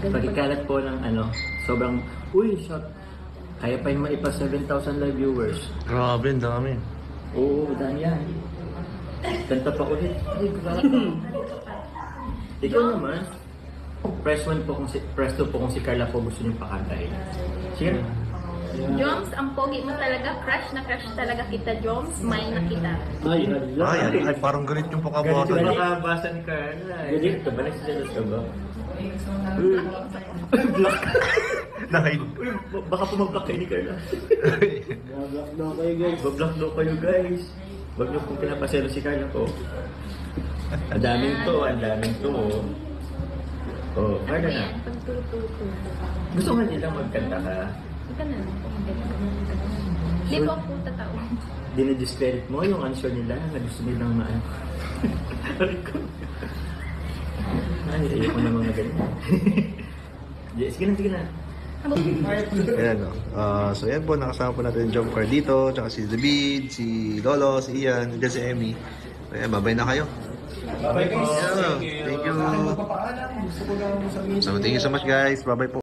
Pagkikalat po ng ano, sobrang, uy, shot. Kaya pa yung maipa 7,000 live viewers. Grabe, ang dami. Oo, dami yan. Kanta pa ulit. Ay, grabe. Ikaw naman, press 1 po kung press 2 po kung si Carla po gusto niyong pakantay. Sige. Joms, ang pogi mo talaga. Crush na crush talaga kita, Joms. May nakita. Ay, Ay, parang ganit yung pagkabuhatan ganito niya. nakabasa ni Carla. Ganito ka ba? Nagsiselos ka ba? Uy, block. Nakain. Uy, baka po mag-block kayo ni Carla. Bablock daw kayo guys. Mag-block daw kayo guys. Huwag niyo pong pinapaselo si Carla po. Ang daming to. Oh, Carla na. Pagtututo. Gusto nga nilang magkanta ka. Ika na. Di po ako tatao. Dinidiscredit mo yung answer nila na gusto nilang maan. Ay, ayoko na mga ganyan. Sige na. Ayan, no? So yan po, nakasama po natin yung jump car dito, tsaka si David, si Lolo, si Ian, and si Emmy. Ayan, babay na kayo. Bye guys. Thank you. So thank you so much guys. Bye bye po.